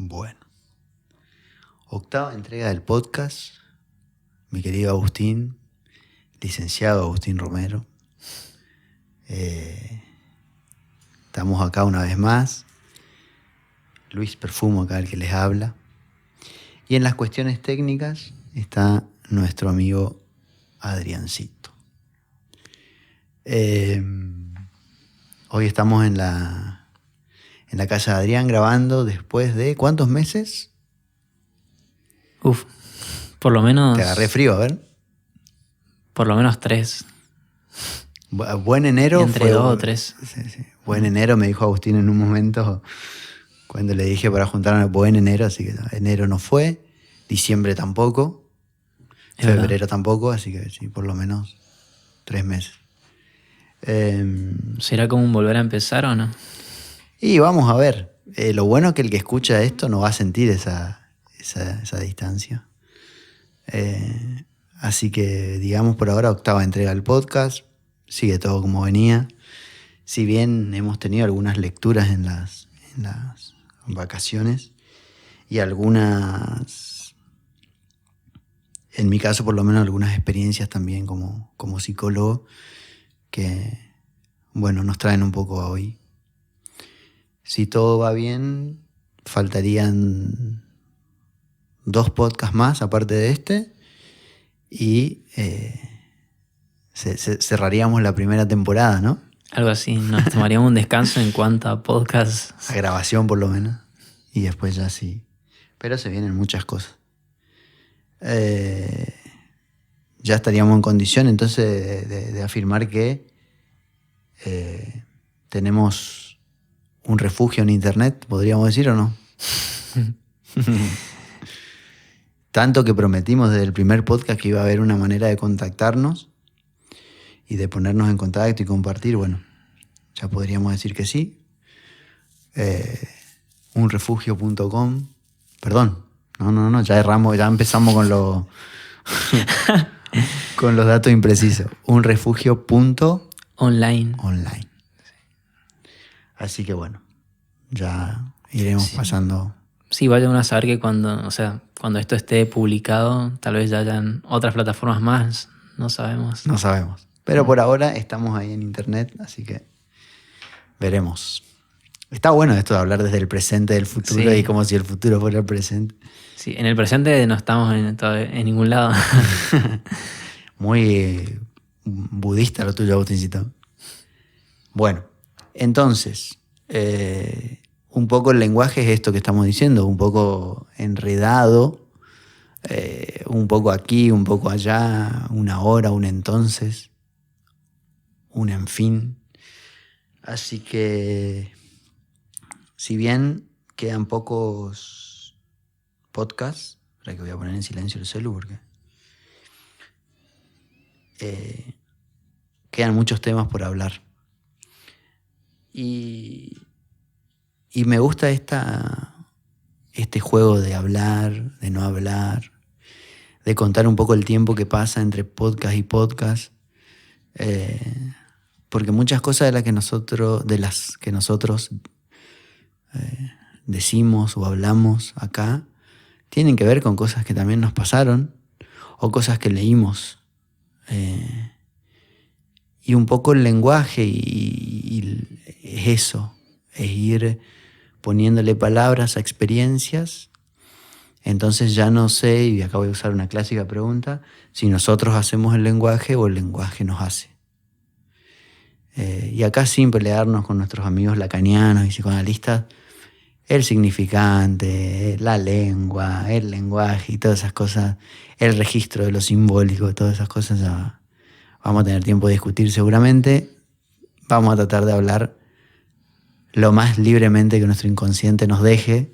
Bueno, octava entrega del podcast, mi querido Agustín, licenciado Agustín Romero. Estamos acá una vez más, Luis Perfumo acá el que les habla. Y en las cuestiones técnicas está nuestro amigo Adriancito. Hoy estamos en la casa de Adrián grabando después de ¿cuántos meses? Por lo menos... Te agarré frío, a ver. Por lo menos 3. Buen enero. Entre 2 o 3. Sí. Buen enero, me dijo Agustín en un momento cuando le dije para juntarnos. Buen enero, así que enero no fue. Diciembre tampoco. Febrero tampoco, así que sí, por lo menos 3 meses. ¿Será como un volver a empezar o no? Y vamos a ver. Lo bueno es que el que escucha esto no va a sentir esa distancia. Así que, digamos, por ahora, octava entrega del podcast. Sigue todo como venía. Si bien hemos tenido algunas lecturas en las vacaciones y algunas, en mi caso por lo menos, algunas experiencias también como psicólogo que, bueno, nos traen un poco a hoy. Si todo va bien, faltarían 2 podcasts más aparte de este y cerraríamos la primera temporada, ¿no? Algo así, nos tomaríamos un descanso en cuanto a podcasts. A grabación por lo menos. Y después ya sí. Pero se vienen muchas cosas. Ya estaríamos en condición entonces de afirmar que tenemos un refugio en internet, podríamos decir, ¿o no? Tanto que prometimos desde el primer podcast que iba a haber una manera de contactarnos y de ponernos en contacto y compartir. Bueno, ya podríamos decir que sí. Unrefugio.com. Perdón, no, ya erramos, ya empezamos con con los datos imprecisos. Online. Así que bueno, ya iremos pasando. Sí, vayan a saber que cuando esto esté publicado, tal vez ya hayan otras plataformas más, no sabemos. No sabemos. Pero por ahora estamos ahí en internet, así que veremos. Está bueno esto de hablar desde el presente del futuro, sí. Y como si el futuro fuera el presente. Sí, en el presente no estamos en ningún lado. Muy budista lo tuyo, Agustincito. Bueno, entonces, un poco el lenguaje es esto que estamos diciendo, un poco enredado, un poco aquí, un poco allá, una hora, un entonces, un en fin. Así que, si bien quedan pocos podcasts, para que voy a poner en silencio el celu porque quedan muchos temas por hablar. Y me gusta este juego de hablar, de no hablar, de contar un poco el tiempo que pasa entre podcast y podcast. Porque muchas cosas de las que nosotros decimos o hablamos acá tienen que ver con cosas que también nos pasaron o cosas que leímos. Y un poco el lenguaje y es eso, es ir poniéndole palabras a experiencias. Entonces ya no sé, y acá voy a usar una clásica pregunta, si nosotros hacemos el lenguaje o el lenguaje nos hace. Y acá sin pelearnos con nuestros amigos lacanianos y psicoanalistas, el significante, la lengua, el lenguaje y todas esas cosas, el registro de lo simbólico, todas esas cosas ya vamos a tener tiempo de discutir seguramente. Vamos a tratar de hablar lo más libremente que nuestro inconsciente nos deje,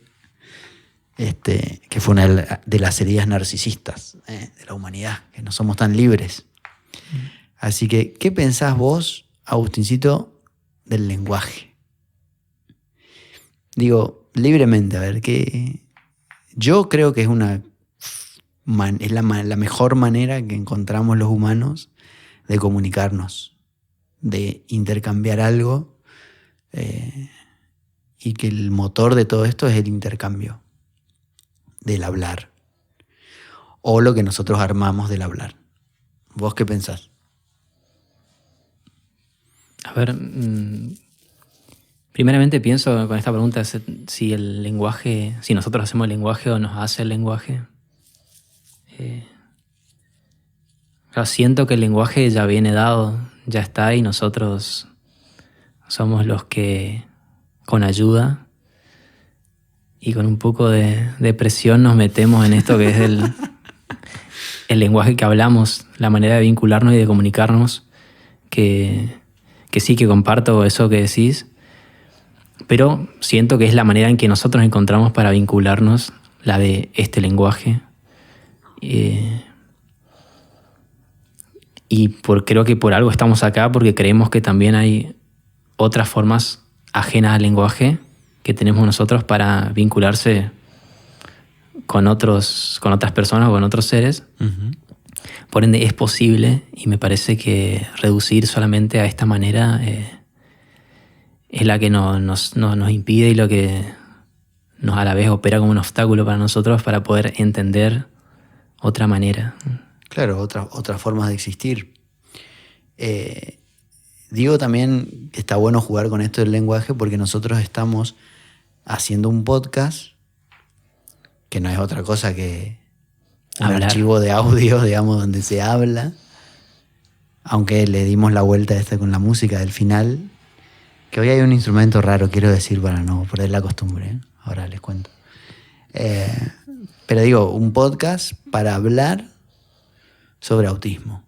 que fue una de las heridas narcisistas de la humanidad, que no somos tan libres. Así que, ¿qué pensás vos, Agustincito, del lenguaje? Digo, libremente, a ver, que yo creo que es la mejor manera que encontramos los humanos de comunicarnos, de intercambiar algo, y que el motor de todo esto es el intercambio. del hablar o lo que nosotros armamos del hablar. ¿Vos qué pensás? A ver, primeramente pienso con esta pregunta si el lenguaje, si nosotros hacemos el lenguaje o nos hace el lenguaje. Siento que el lenguaje ya viene dado, ya está, y nosotros somos los que, con ayuda y con un poco de presión, nos metemos en esto que es el lenguaje que hablamos, la manera de vincularnos y de comunicarnos, que sí, que comparto eso que decís, pero siento que es la manera en que nosotros encontramos para vincularnos, la de este lenguaje. Creo que por algo estamos acá, porque creemos que también hay otras formas ajenas al lenguaje que tenemos nosotros para vincularse con otras personas o con otros seres. Uh-huh. Por ende es posible, y me parece que reducir solamente a esta manera es la que nos impide y lo que nos a la vez opera como un obstáculo para nosotros para poder entender otra manera. Claro, otras formas de existir. Digo también que está bueno jugar con esto del lenguaje porque nosotros estamos haciendo un podcast que no es otra cosa que un archivo de audio, digamos, donde se habla, aunque le dimos la vuelta a esta con la música del final, que hoy hay un instrumento raro, quiero decir, para no perder la costumbre, ¿eh? Ahora les cuento. Pero digo, un podcast para hablar sobre autismo.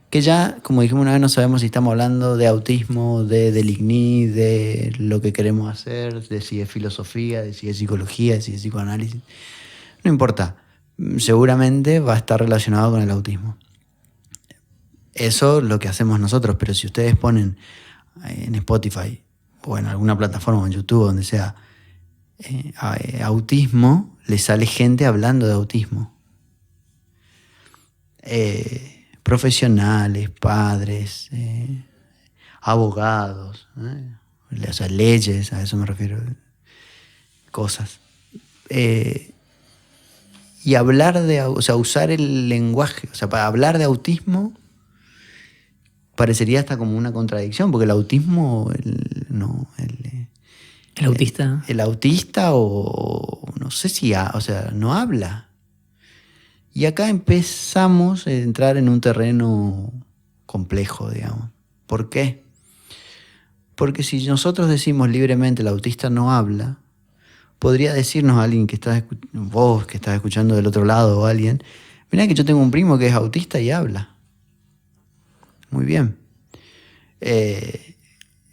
Que ya, como dijimos una vez, no sabemos si estamos hablando de autismo, del IGNI, de lo que queremos hacer, de si es filosofía, de si es psicología, de si es psicoanálisis. No importa. Seguramente va a estar relacionado con el autismo. Eso es lo que hacemos nosotros, pero si ustedes ponen en Spotify o en alguna plataforma, en YouTube, donde sea, autismo, les sale gente hablando de autismo. Profesionales, padres, abogados, o sea, leyes, a eso me refiero, cosas. Y hablar o sea, usar el lenguaje, o sea, para hablar de autismo parecería hasta como una contradicción, porque el autismo, el autista. El autista o no sé si, o sea, no habla. Y acá empezamos a entrar en un terreno complejo, digamos. ¿Por qué? Porque si nosotros decimos libremente el autista no habla, podría decirnos alguien que estás, vos que estás escuchando del otro lado o alguien, mirá que yo tengo un primo que es autista y habla. Muy bien.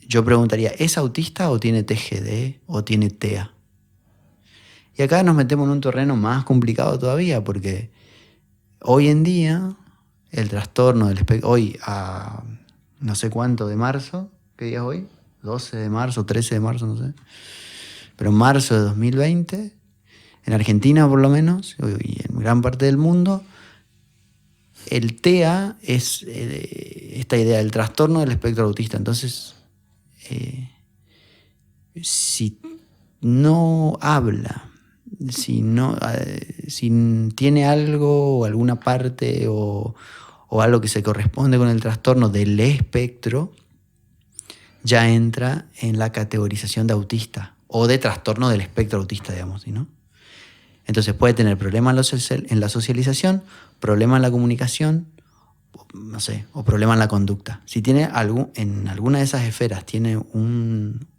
Yo preguntaría, ¿es autista o tiene TGD o tiene TEA? Y acá nos metemos en un terreno más complicado todavía, porque hoy en día el trastorno del espectro, hoy a no sé cuánto de marzo, ¿qué día es hoy? 12 de marzo, 13 de marzo, no sé. Pero en marzo de 2020, en Argentina por lo menos, y en gran parte del mundo, el TEA es esta idea del trastorno del espectro autista. Entonces, si no habla, si tiene algo o alguna parte o algo que se corresponde con el trastorno del espectro, ya entra en la categorización de autista o de trastorno del espectro autista, digamos, ¿sí, no? Entonces puede tener problemas en la socialización, problemas en la comunicación, no sé, o problemas en la conducta. Si tiene en alguna de esas esferas tiene un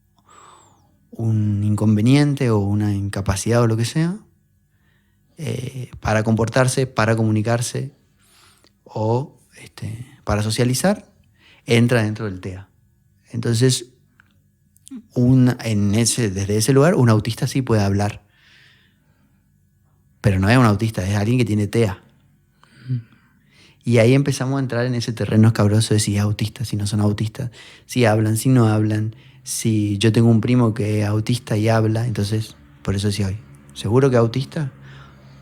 inconveniente o una incapacidad o lo que sea, para comportarse, para comunicarse o para socializar, entra dentro del TEA. Entonces, desde ese lugar, un autista sí puede hablar. Pero no es un autista, es alguien que tiene TEA. Y ahí empezamos a entrar en ese terreno escabroso de si es autista, si no son autistas, si hablan, si no hablan. Si yo tengo un primo que es autista y habla, entonces, por eso decía hoy, ¿seguro que es autista?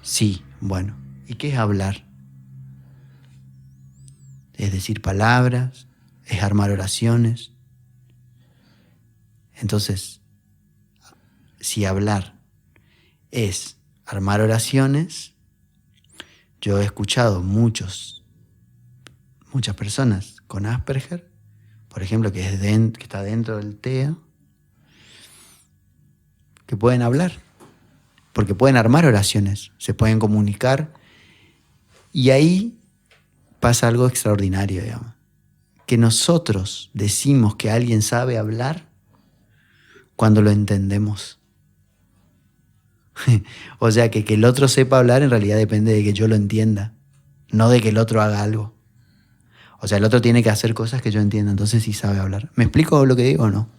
Sí, bueno. ¿Y qué es hablar? Es decir palabras, es armar oraciones. Entonces, si hablar es armar oraciones. Yo he escuchado muchas personas con Asperger, por ejemplo, que está dentro del TEA, que pueden hablar, porque pueden armar oraciones, se pueden comunicar, y ahí pasa algo extraordinario, digamos, que nosotros decimos que alguien sabe hablar cuando lo entendemos. O sea, que el otro sepa hablar en realidad depende de que yo lo entienda, no de que el otro haga algo. O sea, el otro tiene que hacer cosas que yo entienda, entonces sí sabe hablar. ¿Me explico lo que digo o no?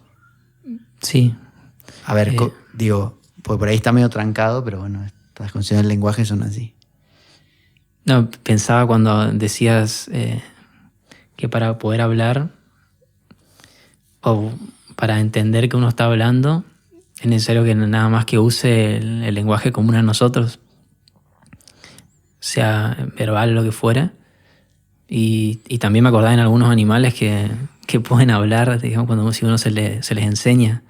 Sí. A ver, digo, pues por ahí está medio trancado, pero bueno, estas concepciones del lenguaje son así. No, pensaba cuando decías que para poder hablar o para entender que uno está hablando es necesario que nada más que use el lenguaje común a nosotros, sea verbal o lo que fuera. Y también me acordaba en algunos animales que pueden hablar, digamos, cuando si uno se les enseña.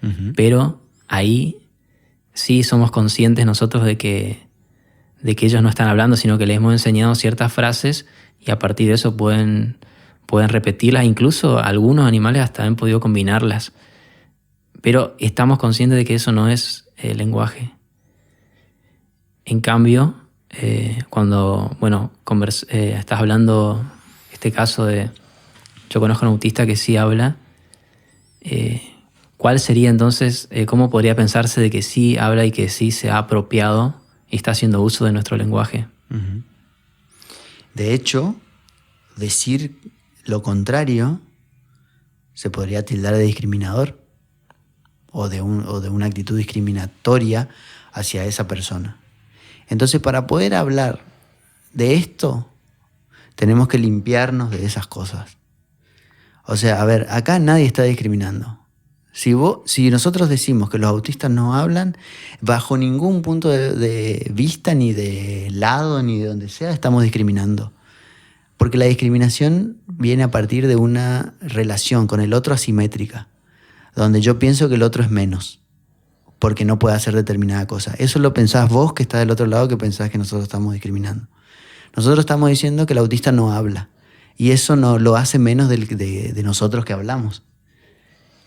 Uh-huh. Pero ahí sí somos conscientes nosotros de que ellos no están hablando, sino que les hemos enseñado ciertas frases y a partir de eso pueden repetirlas. Incluso algunos animales hasta han podido combinarlas. Pero estamos conscientes de que eso no es lenguaje. En cambio, cuando estás hablando, este caso de, yo conozco a un autista que sí habla, ¿cuál sería entonces, cómo podría pensarse de que sí habla y que sí se ha apropiado y está haciendo uso de nuestro lenguaje? Uh-huh. De hecho, decir lo contrario se podría tildar de discriminador o de una actitud discriminatoria hacia esa persona. Entonces, para poder hablar de esto, tenemos que limpiarnos de esas cosas. O sea, a ver, acá nadie está discriminando. Si nosotros decimos que los autistas no hablan, bajo ningún punto de vista, ni de lado, ni de donde sea, estamos discriminando. Porque la discriminación viene a partir de una relación con el otro asimétrica, donde yo pienso que el otro es menos, porque no puede hacer determinada cosa. Eso lo pensás vos, que estás del otro lado, que pensás que nosotros estamos discriminando. Nosotros estamos diciendo que el autista no habla, y eso no lo hace menos de nosotros que hablamos.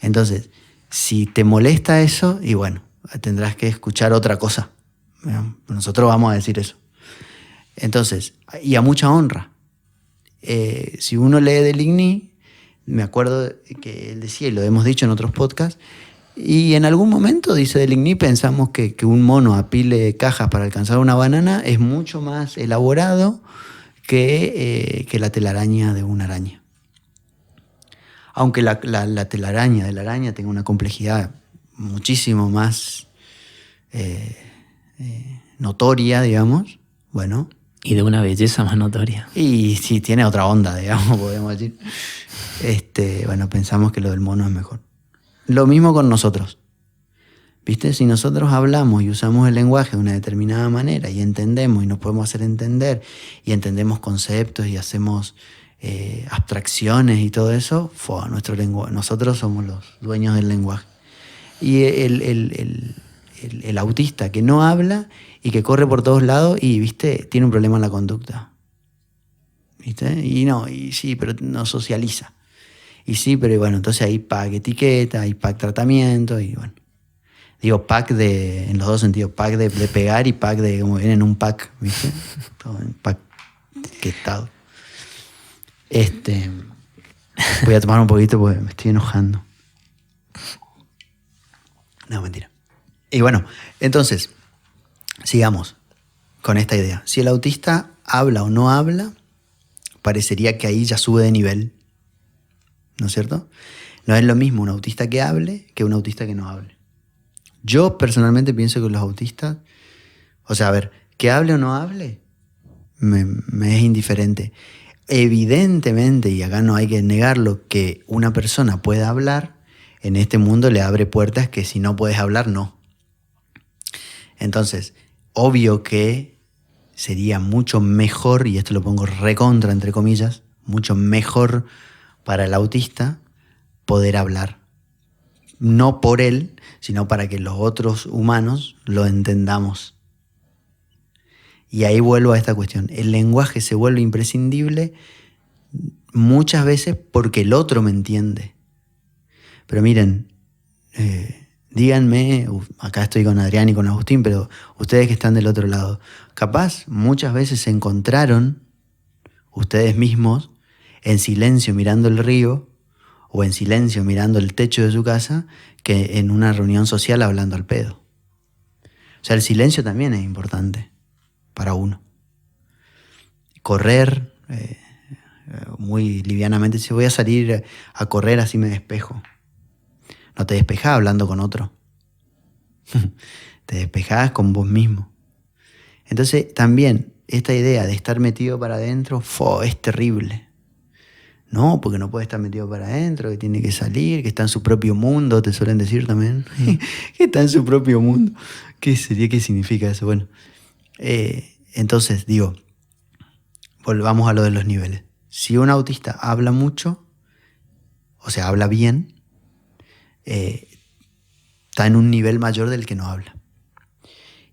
Entonces, si te molesta eso, y bueno, tendrás que escuchar otra cosa. Nosotros vamos a decir eso. Entonces, y a mucha honra. Si uno lee de Ligny, me acuerdo que él decía, y lo hemos dicho en otros podcasts, y en algún momento, dice de Ligny, pensamos que un mono apile cajas para alcanzar una banana es mucho más elaborado que la telaraña de una araña. Aunque la telaraña de la araña tenga una complejidad muchísimo más notoria, digamos, bueno. Y de una belleza más notoria. Y sí, tiene otra onda, digamos, podemos decir. Bueno, pensamos que lo del mono es mejor. Lo mismo con nosotros. ¿Viste? Si nosotros hablamos y usamos el lenguaje de una determinada manera y entendemos y nos podemos hacer entender y entendemos conceptos y hacemos abstracciones y todo eso, nuestro lenguaje, nosotros somos los dueños del lenguaje. Y el autista que no habla y que corre por todos lados y, ¿viste?, tiene un problema en la conducta. ¿Viste? Y sí, pero no socializa. Y sí, pero bueno, entonces hay pack etiqueta, hay pack tratamiento y bueno. Digo pack en los dos sentidos, pack de pegar y pack de como viene en un pack, ¿viste? Todo en pack etiquetado. Voy a tomar un poquito porque me estoy enojando. No, mentira. Y bueno, entonces, sigamos con esta idea. Si el autista habla o no habla, parecería que ahí ya sube de nivel. ¿No es cierto? No es lo mismo un autista que hable que un autista que no hable. Yo personalmente pienso que los autistas, o sea, a ver, que hable o no hable, me es indiferente. Evidentemente, y acá no hay que negarlo, que una persona pueda hablar, en este mundo le abre puertas que si no puedes hablar, no. Entonces, obvio que sería mucho mejor, y esto lo pongo recontra entre comillas, mucho mejor para el autista poder hablar. No por él, sino para que los otros humanos lo entendamos. Y ahí vuelvo a esta cuestión. El lenguaje se vuelve imprescindible muchas veces porque el otro me entiende. Pero miren, díganme, acá estoy con Adrián y con Agustín, pero ustedes que están del otro lado, capaz muchas veces se encontraron ustedes mismos en silencio mirando el río o en silencio mirando el techo de su casa que en una reunión social hablando al pedo. O sea, el silencio también es importante para uno. Correr, muy livianamente, si voy a salir a correr así me despejo. No te despejás hablando con otro. Te despejás con vos mismo. Entonces también esta idea de estar metido para adentro es terrible. No, porque no puede estar metido para adentro, que tiene que salir, que está en su propio mundo, te suelen decir también. Que está en su propio mundo. ¿Qué significa eso? Bueno, entonces digo, volvamos a lo de los niveles. Si un autista habla mucho, o sea, habla bien, está en un nivel mayor del que no habla.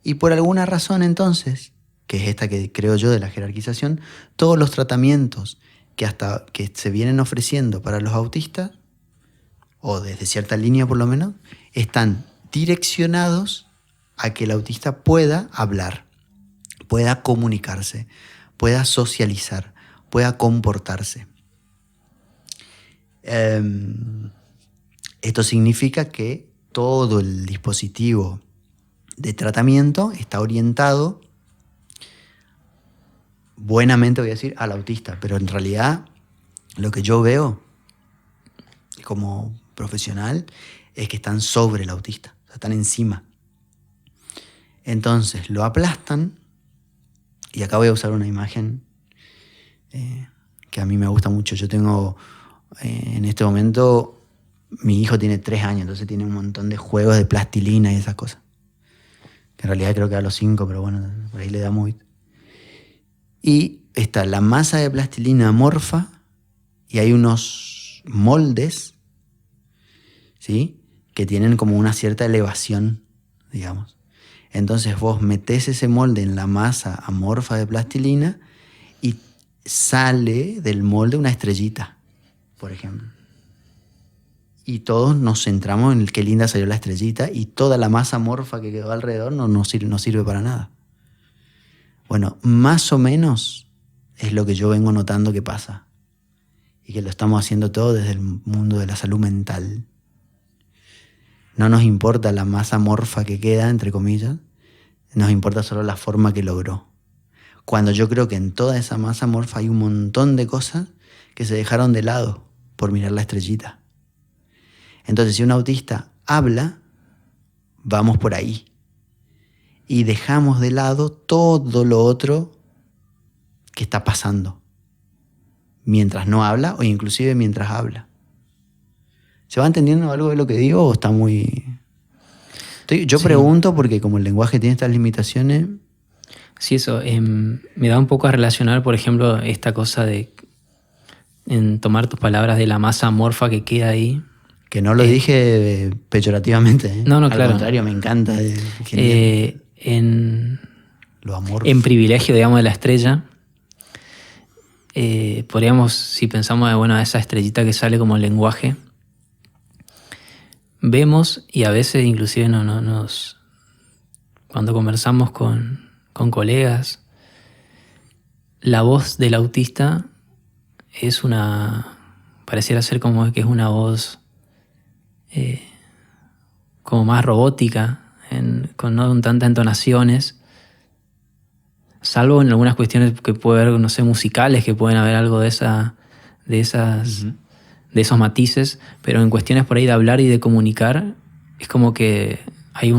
Y por alguna razón entonces, que es esta que creo yo de la jerarquización, todos los tratamientos que se vienen ofreciendo para los autistas, o desde cierta línea por lo menos, están direccionados a que el autista pueda hablar, pueda comunicarse, pueda socializar, pueda comportarse. Esto significa que todo el dispositivo de tratamiento está orientado, buenamente voy a decir, al autista, pero en realidad lo que yo veo como profesional es que están sobre el autista, o sea, están encima. Entonces lo aplastan, y acá voy a usar una imagen que a mí me gusta mucho. Yo tengo en este momento, mi hijo tiene 3 años, entonces tiene un montón de juegos de plastilina y esas cosas. Que en realidad creo que a los 5, pero bueno, por ahí le da muy. Y está la masa de plastilina amorfa y hay unos moldes, ¿sí?, que tienen como una cierta elevación, digamos. Entonces vos metés ese molde en la masa amorfa de plastilina y sale del molde una estrellita, por ejemplo. Y todos nos centramos en qué linda salió la estrellita y toda la masa amorfa que quedó alrededor no sirve para nada. Bueno, más o menos es lo que yo vengo notando que pasa. Y que lo estamos haciendo todo desde el mundo de la salud mental. No nos importa la masa amorfa que queda, entre comillas, nos importa solo la forma que logró. Cuando yo creo que en toda esa masa amorfa hay un montón de cosas que se dejaron de lado por mirar la estrellita. Entonces, si un autista habla, vamos por ahí. Y dejamos de lado todo lo otro que está pasando mientras no habla o inclusive mientras habla. ¿Se va entendiendo algo de lo que digo o está muy...? Yo sí pregunto porque como el lenguaje tiene estas limitaciones... Sí, eso me da un poco a relacionar, por ejemplo, esta cosa de en tomar tus palabras de la masa amorfa que queda ahí. Que no lo dije peyorativamente, ¿eh? No, Al claro. contrario, me encanta. Lo amorfo. En privilegio, digamos, de la estrella, podríamos, si pensamos bueno, esa estrellita que sale como lenguaje, vemos y a veces inclusive cuando conversamos con colegas, la voz del autista pareciera ser como que es una voz como más robótica, con no tantas entonaciones, salvo en algunas cuestiones que puede haber, no sé, musicales, que pueden haber algo de esos matices, pero en cuestiones por ahí de hablar y de comunicar, es como que hay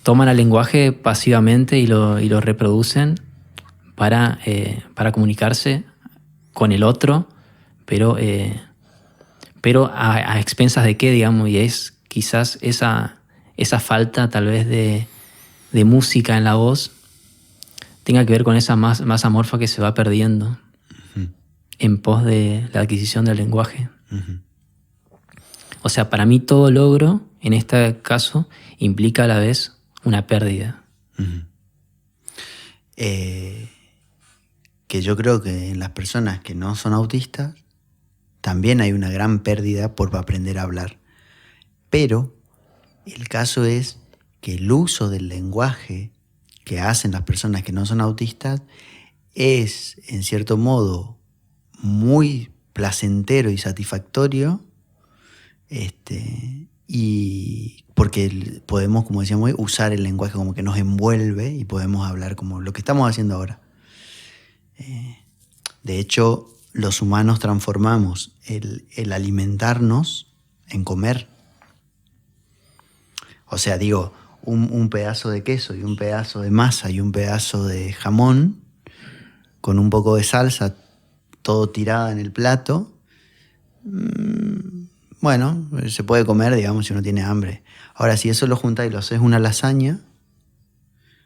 toman el lenguaje pasivamente y lo reproducen para comunicarse con el otro, pero a expensas de qué, digamos, y es quizás esa falta tal vez de música en la voz tenga que ver con esa masa amorfa que se va perdiendo en pos de la adquisición del lenguaje. O sea, para mí todo logro, en este caso, implica a la vez una pérdida. que yo creo que en las personas que no son autistas también hay una gran pérdida por aprender a hablar. Pero el caso es que el uso del lenguaje que hacen las personas que no son autistas es, en cierto modo, muy placentero y satisfactorio, y porque podemos, como decíamos hoy, usar el lenguaje como que nos envuelve y podemos hablar como lo que estamos haciendo ahora. De hecho, los humanos transformamos el alimentarnos en comer. O sea, digo, un pedazo de queso y un pedazo de masa y un pedazo de jamón con un poco de salsa, todo tirada en el plato. Bueno, se puede comer, digamos, si uno tiene hambre. Ahora, si eso lo juntas y lo haces una lasaña,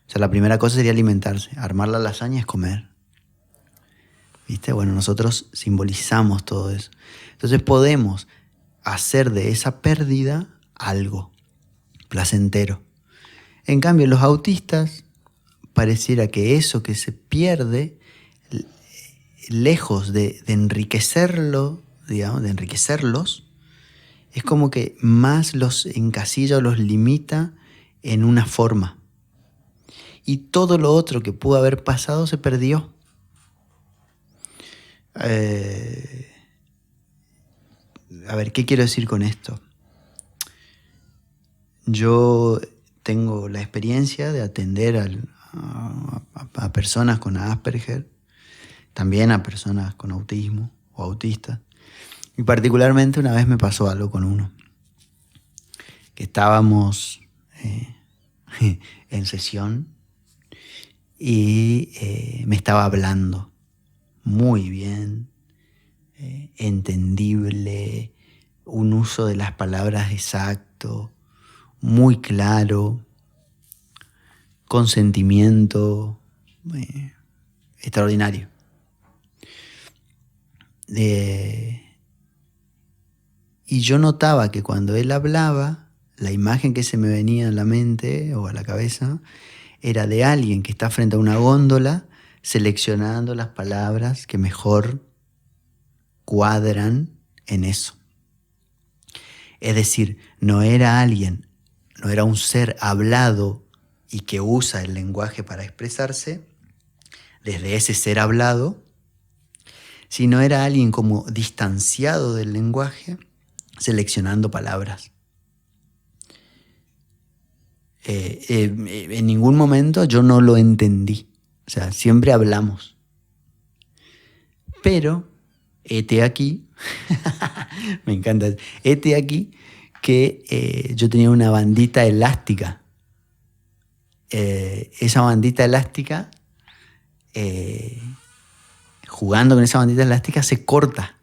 o sea, la primera cosa sería alimentarse. Armar la lasaña es comer. ¿Viste? Bueno, nosotros simbolizamos todo eso. Entonces podemos hacer de esa pérdida algo placentero. En cambio, los autistas, pareciera que eso que se pierde, lejos de enriquecerlo, digamos, de enriquecerlos, es como que más los encasilla o los limita en una forma. Y todo lo otro que pudo haber pasado se perdió. A ver, ¿qué quiero decir con esto? Yo tengo la experiencia de atender a personas con Asperger, también a personas con autismo o autistas. Y particularmente una vez me pasó algo con uno, que estábamos en sesión y me estaba hablando muy bien, entendible, un uso de las palabras exacto, muy claro, con sentimiento, extraordinario. Y yo notaba que cuando él hablaba, la imagen que se me venía a la mente o a la cabeza era de alguien que está frente a una góndola seleccionando las palabras que mejor cuadran en eso. Es decir, no era alguien, no era un ser hablado y que usa el lenguaje para expresarse desde ese ser hablado, sino era alguien como distanciado del lenguaje, seleccionando palabras. En ningún momento yo no lo entendí. O sea, siempre hablamos. Pero, hete aquí, me encanta, hete aquí que yo tenía una bandita elástica. Esa bandita elástica, jugando con esa bandita elástica, se corta.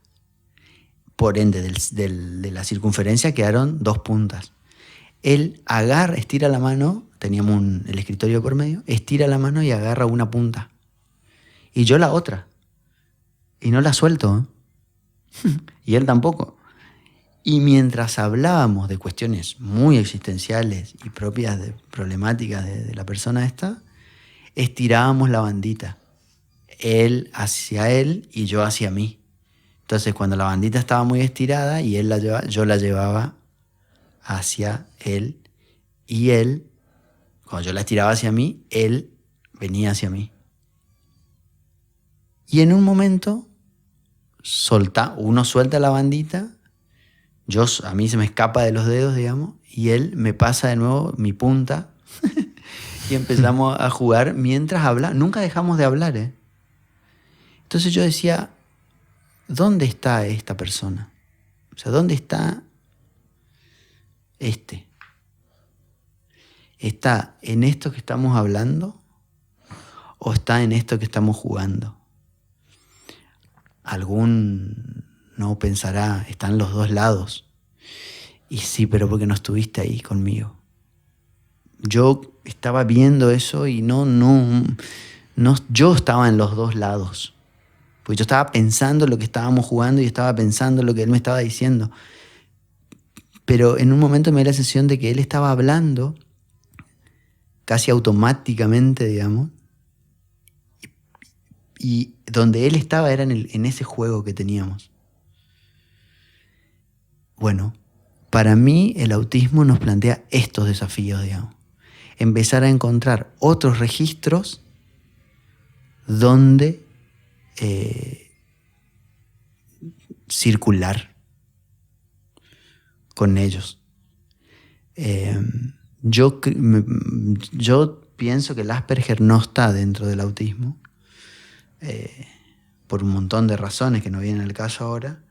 Por ende, de la circunferencia quedaron 2 puntas. Él estira la mano, teníamos el escritorio por medio, estira la mano y agarra una punta. Y yo la otra. Y no la suelto. Y él tampoco. Y mientras hablábamos de cuestiones muy existenciales y propias de problemáticas de la persona esta, estirábamos la bandita. Él hacia él y yo hacia mí. Entonces, cuando la bandita estaba muy estirada y él yo la llevaba hacia él, y él, cuando yo la estiraba hacia mí, él venía hacia mí. Y en un momento, uno suelta la bandita, a mí se me escapa de los dedos, digamos, y él me pasa de nuevo mi punta y empezamos a jugar mientras habla. Nunca dejamos de hablar, ¿eh? Entonces yo decía, ¿dónde está esta persona? O sea, ¿dónde está este? ¿Está en esto que estamos hablando o está en esto que estamos jugando? Algún no pensará, están los dos lados. Y sí, pero porque no estuviste ahí conmigo. Yo estaba viendo eso y no, yo estaba en los dos lados. Porque yo estaba pensando lo que estábamos jugando y estaba pensando lo que él me estaba diciendo. Pero en un momento me dio la sensación de que él estaba hablando casi automáticamente, digamos, y donde él estaba era en ese juego que teníamos. Bueno, para mí el autismo nos plantea estos desafíos, digamos. Empezar a encontrar otros registros donde circular con ellos. Yo pienso que el Asperger no está dentro del autismo, por un montón de razones que no vienen al caso ahora,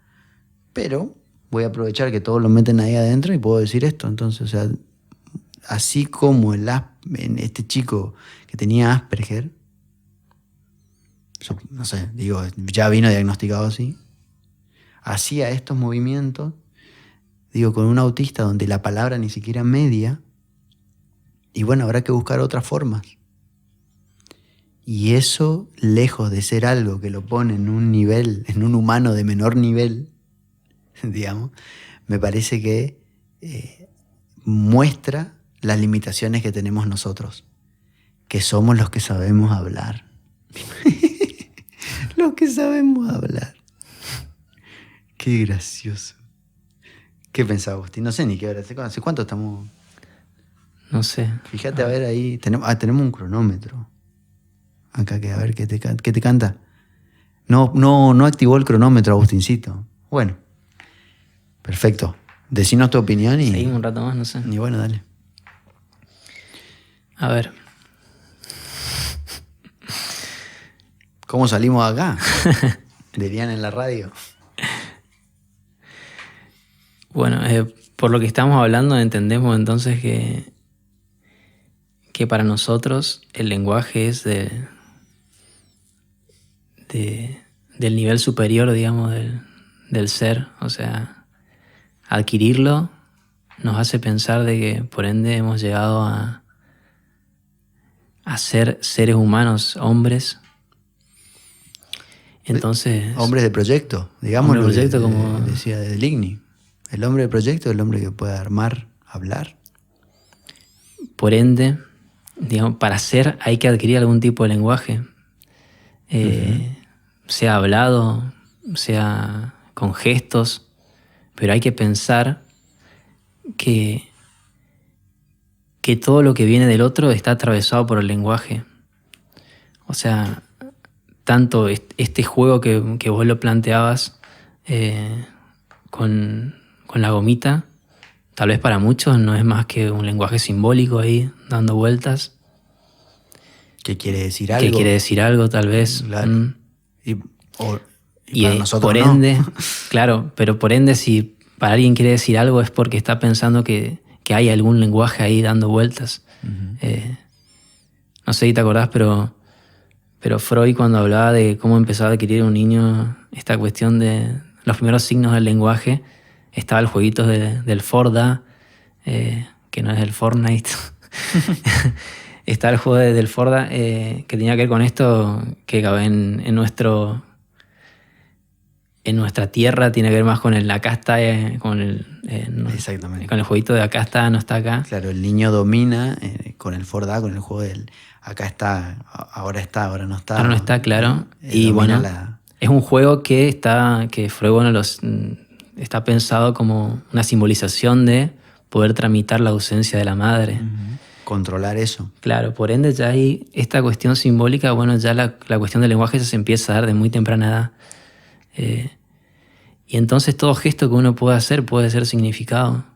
pero voy a aprovechar que todos lo meten ahí adentro y puedo decir esto. Entonces, o sea, así como en este chico que tenía Asperger, no sé, digo, ya vino diagnosticado así, hacía estos movimientos, digo, con un autista donde la palabra ni siquiera media, y bueno, habrá que buscar otras formas. Y eso, lejos de ser algo que lo pone en un nivel, en un humano de menor nivel, digamos, me parece que muestra las limitaciones que tenemos nosotros, que somos los que sabemos hablar. Los que sabemos hablar. Qué gracioso. ¿Qué pensás, Agustín? No sé ni qué hora. ¿Hace cuánto estamos? No sé. Fíjate, a ver ahí. Tenemos un cronómetro. Acá, que a ver qué te canta. No activó el cronómetro, Agustincito. Bueno, perfecto. Decinos tu opinión y... Seguimos un rato más, no sé. Y bueno, dale. A ver. ¿Cómo salimos acá? Dirían en la radio. Bueno, por lo que estamos hablando entendemos entonces que para nosotros el lenguaje es del nivel superior, digamos, del ser. O sea, adquirirlo nos hace pensar de que por ende hemos llegado a ser seres humanos, hombres. Entonces, hombres de proyecto, digamos, lo proyecto, que como decía de Ligny. El hombre de proyecto es el hombre que puede armar, hablar. Por ende, digamos, para ser hay que adquirir algún tipo de lenguaje, sea hablado, sea con gestos, pero hay que pensar que todo lo que viene del otro está atravesado por el lenguaje. O sea, tanto este juego que vos lo planteabas con la gomita, tal vez para muchos no es más que un lenguaje simbólico ahí dando vueltas. ¿Qué quiere decir algo? ¿Qué quiere decir algo, tal vez? Claro. Y para nosotros por ende, claro, pero por ende, si para alguien quiere decir algo es porque está pensando que hay algún lenguaje ahí dando vueltas. No sé si te acordás, pero Freud, cuando hablaba de cómo empezaba a adquirir un niño esta cuestión de los primeros signos del lenguaje, estaba el jueguito del Forda, que no es el Fortnite. Está el juego del Forda, que tenía que ver con esto, que en nuestra tierra tiene que ver más con el acá está, exactamente. Con el jueguito de acá está, no está acá. Claro, el niño domina con el Forda, con el juego del acá está, ahora no está. Ahora no está, claro. Y bueno, es un juego que Freud está pensado como una simbolización de poder tramitar la ausencia de la madre. Controlar eso. Claro, por ende ya hay esta cuestión simbólica, bueno, ya la cuestión del lenguaje se empieza a dar de muy temprana edad. Y entonces todo gesto que uno puede hacer puede ser significado.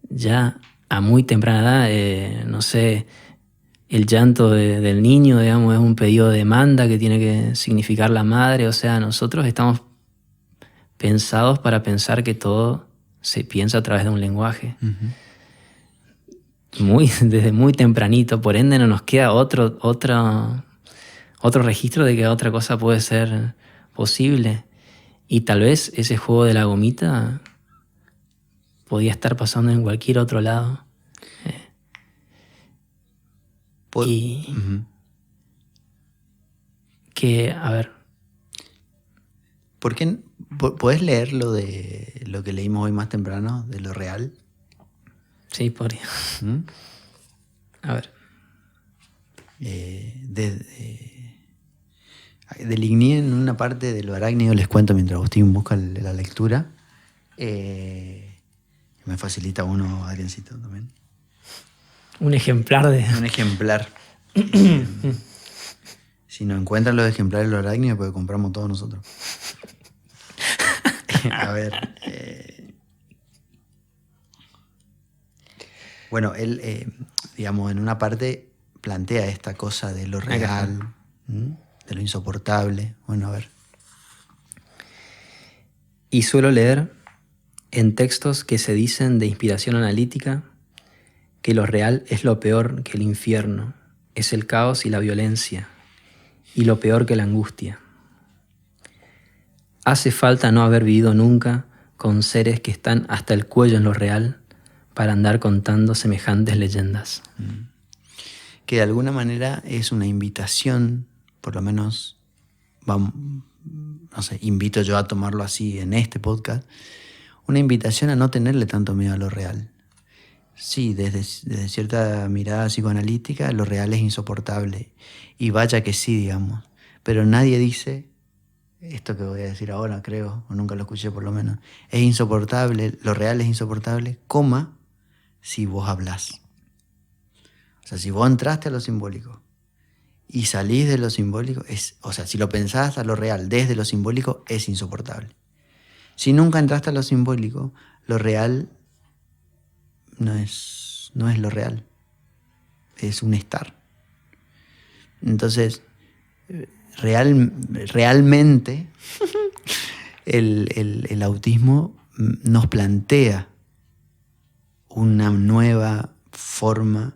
Ya a muy temprana edad, no sé, el llanto del niño, digamos, es un pedido de demanda que tiene que significar la madre. O sea, nosotros estamos pensados para pensar que todo se piensa a través de un lenguaje. Desde muy tempranito, por ende no nos queda otro registro de que otra cosa puede ser posible. Y tal vez ese juego de la gomita podía estar pasando en cualquier otro lado. A ver. ¿Por qué? ¿Podés leer lo que leímos hoy más temprano, de lo real? Sí, podría. A ver. Del Igní, en una parte de lo arácnido, les cuento mientras Agustín busca la lectura. Me facilita uno, Adriancito, también. Un ejemplar de... Un ejemplar. Si no encuentran los ejemplares de los arácnidos, pues compramos todos nosotros. A ver. Bueno, él, digamos, en una parte plantea esta cosa de lo real, de lo insoportable. Bueno, a ver. Y suelo leer en textos que se dicen de inspiración analítica que lo real es lo peor que el infierno, es el caos y la violencia, y lo peor que la angustia. Hace falta no haber vivido nunca con seres que están hasta el cuello en lo real para andar contando semejantes leyendas. Que de alguna manera es una invitación, por lo menos, vamos, no sé, invito yo a tomarlo así en este podcast, una invitación a no tenerle tanto miedo a lo real. Sí, desde cierta mirada psicoanalítica, lo real es insoportable. Y vaya que sí, digamos. Pero nadie dice, esto que voy a decir ahora, creo, o nunca lo escuché por lo menos, es insoportable, lo real es insoportable, coma, si vos hablás. O sea, si vos entraste a lo simbólico y salís de lo simbólico, o sea, si lo pensás a lo real desde lo simbólico, es insoportable. Si nunca entraste a lo simbólico, lo real no es lo real, es un estar. Entonces, realmente el autismo nos plantea una nueva forma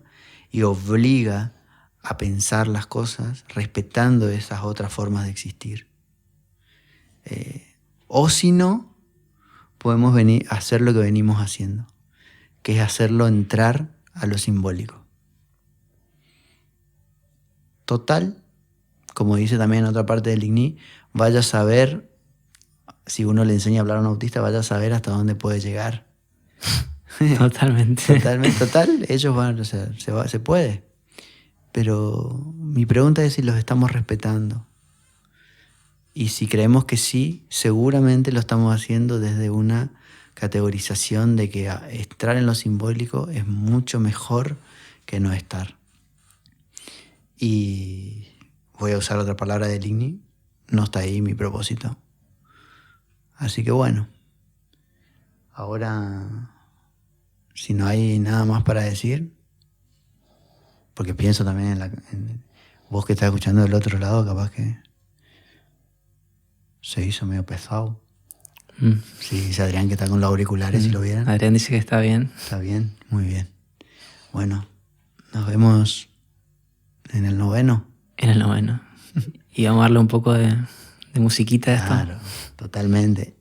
y obliga a pensar las cosas respetando esas otras formas de existir. O si no, podemos venir a hacer lo que venimos haciendo, que es hacerlo entrar a lo simbólico. Total, como dice también en otra parte del Igní, vaya a saber, si uno le enseña a hablar a un autista, vaya a saber hasta dónde puede llegar. Totalmente. Total, ellos van, o sea, se puede. Pero mi pregunta es si los estamos respetando. Y si creemos que sí, seguramente lo estamos haciendo desde una categorización de que estar en lo simbólico es mucho mejor que no estar. Y voy a usar otra palabra del Igní, no está ahí mi propósito. Así que bueno, ahora, si no hay nada más para decir, porque pienso también en vos que estás escuchando del otro lado, capaz que se hizo medio pesado. Sí, dice Adrián que está con los auriculares, si lo vieran. Adrián dice que está bien. Está bien, muy bien. Bueno, nos vemos en el 9º. En el 9º. Y vamos a darle un poco de musiquita a esto. Claro, totalmente.